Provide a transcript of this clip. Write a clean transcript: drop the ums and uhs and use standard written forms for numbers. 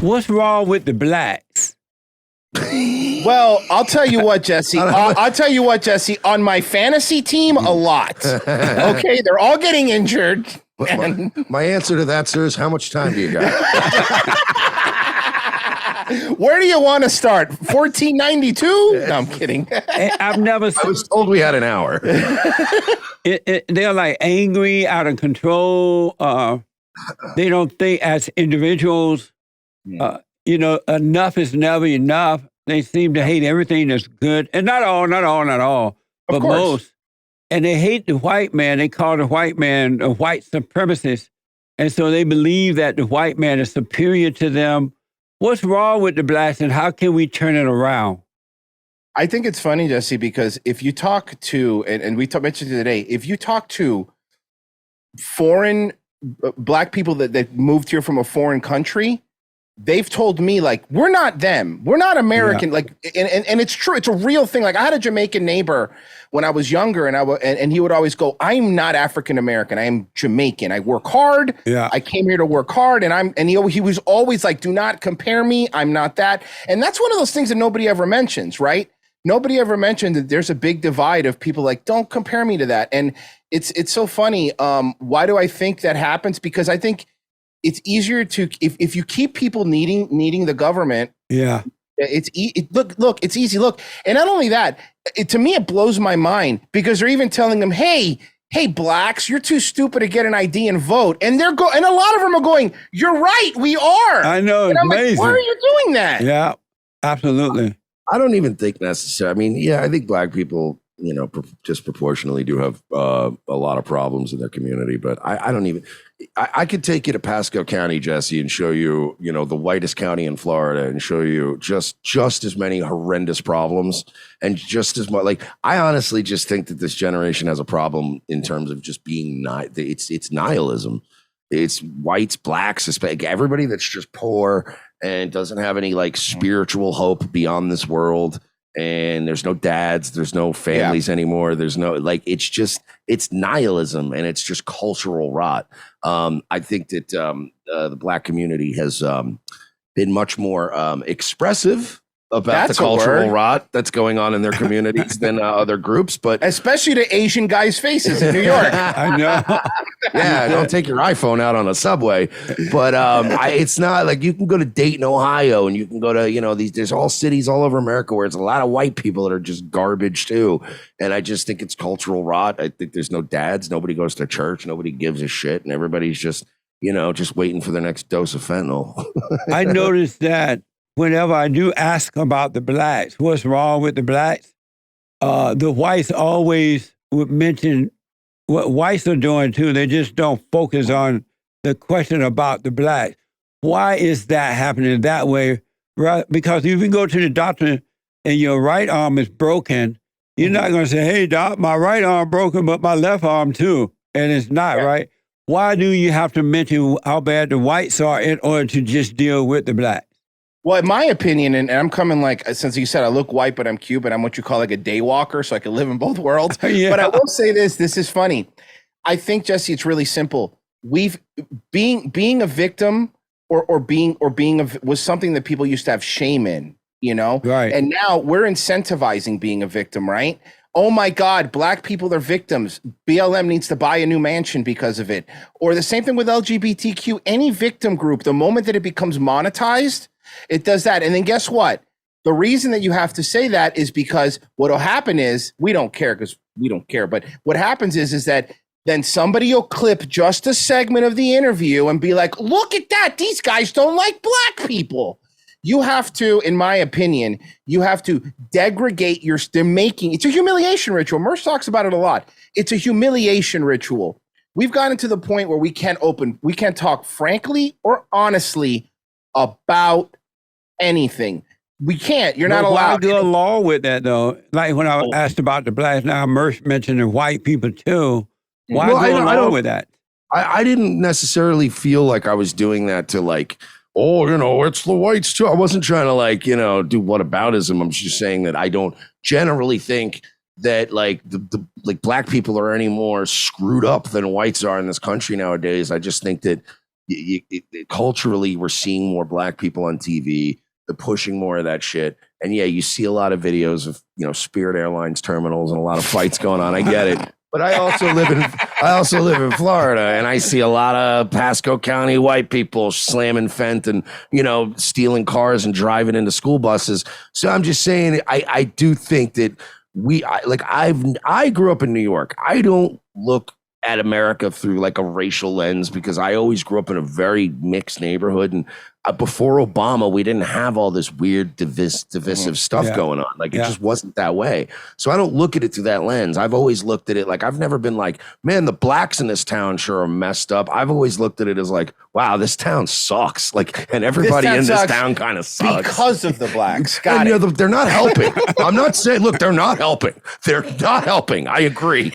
What's wrong with the blacks? Well, I'll tell you what, Jesse. I'll tell you what, Jesse. On my fantasy team, a lot. Okay, they're all getting injured. My answer to that, sir, is how much time do you got? Where do you want to start? 1492? No, I'm kidding. I've never. I was told we had an hour. They're like angry, out of control. They don't think as individuals. Enough is never enough. They seem to hate everything that's good, and not all, but most. And they hate the white man. They call the white man a white supremacist, and so they believe that the white man is superior to them. What's wrong with the blacks, and how can we turn it around? I think it's funny, Jesse, because if you talk to, and we mentioned today, if you talk to foreign black people that moved here from a foreign country, they've told me, like, we're not them. We're not American. Yeah. Like, and it's true. It's a real thing. Like, I had a Jamaican neighbor when I was younger, and he would always go, I'm not African American. I am Jamaican. I work hard. Yeah. I came here to work hard. And he was always like, do not compare me. I'm not that. And that's one of those things that nobody ever mentions, right? Nobody ever mentioned that there's a big divide of people like, don't compare me to that. And it's so funny. Why do I think that happens? Because I think it's easier to, if you keep people needing the government. Yeah. It's look, it's easy. Look. And not only that, to me, it blows my mind because they're even telling them, hey, blacks, you're too stupid to get an ID and vote. And and a lot of them are going, you're right. We are. I know. And I'm amazing. Like, why are you doing that? Yeah, absolutely. I don't even think necessarily. I mean, yeah, I think black people, disproportionately do have a lot of problems in their community, but I don't even. I could take you to Pasco County, Jesse, and show you, the whitest county in Florida, and show you just as many horrendous problems, and just as much. Like, I honestly just think that this generation has a problem in terms of just being it's nihilism. It's whites, blacks, Hispanic, everybody that's just poor and doesn't have any like spiritual hope beyond this world. And there's no dads, there's no families anymore. There's no, like, it's nihilism, and it's just cultural rot. I think that the black community has been much more expressive about the cultural rot that's going on in their communities than other groups, but especially the Asian guys' faces in New York. I know. Yeah, don't take your iPhone out on a subway. But it's not like you can go to Dayton, Ohio, and you can go to, there's all cities all over America where it's a lot of white people that are just garbage too. And I just think it's cultural rot. I think there's no dads. Nobody goes to church. Nobody gives a shit. And everybody's just waiting for their next dose of fentanyl. I noticed that whenever I do ask about the blacks, what's wrong with the blacks, the whites always would mention what whites are doing too. They just don't focus on the question about the blacks. Why is that happening that way? Right? Because if you go to the doctor and your right arm is broken, you're not going to say, hey, doc, my right arm broken, but my left arm too. And it's not, right? Why do you have to mention how bad the whites are in order to just deal with the blacks? Well, in my opinion, and I'm coming since you said I look white, but I'm Cuban, I'm what you call like a day walker, so I can live in both worlds. Yeah. But I will say this is funny. I think, Jesse, it's really simple. Being a victim or being was something that people used to have shame in, Right. And now we're incentivizing being a victim, right? Oh my God, black people are victims. BLM needs to buy a new mansion because of it. Or the same thing with LGBTQ, any victim group, the moment that it becomes monetized, it does that. And then guess what? The reason that you have to say that is because what will happen is, we don't care because we don't care. But what happens is that then somebody will clip just a segment of the interview and be like, look at that. These guys don't like black people. You have to, in my opinion, you have to degrade it's a humiliation ritual. Mersh talks about it a lot. It's a humiliation ritual. We've gotten to the point where we can't talk frankly or honestly about anything. We can't. You're not allowed. Why go along with that though? Like when I asked about the blacks, now Mersh mentioned the white people too. Why go along with that? I didn't necessarily feel like I was doing that to like, it's the whites too. I wasn't trying to do whataboutism. I'm just saying that I don't generally think that like the black people are any more screwed up than whites are in this country nowadays. I just think that culturally, we're seeing more black people on TV. They're pushing more of that shit. And yeah, you see a lot of videos of, Spirit Airlines terminals and a lot of fights going on. I get it. But I also live in Florida, and I see a lot of Pasco County white people slamming Fent and, stealing cars and driving into school buses. So I'm just saying, I do think that I grew up in New York. I don't look at America through like a racial lens because I always grew up in a very mixed neighborhood. And before Obama, we didn't have all this weird divisive stuff going on. Like it just wasn't that way. So I don't look at it through that lens. I've always looked at it like I've never been like, man, the blacks in this town sure are messed up. I've always looked at it as like, wow, this town sucks. Like, and everybody in this town kind of sucks because of the blacks. They're not helping. I'm not saying, look, they're not helping. They're not helping. I agree.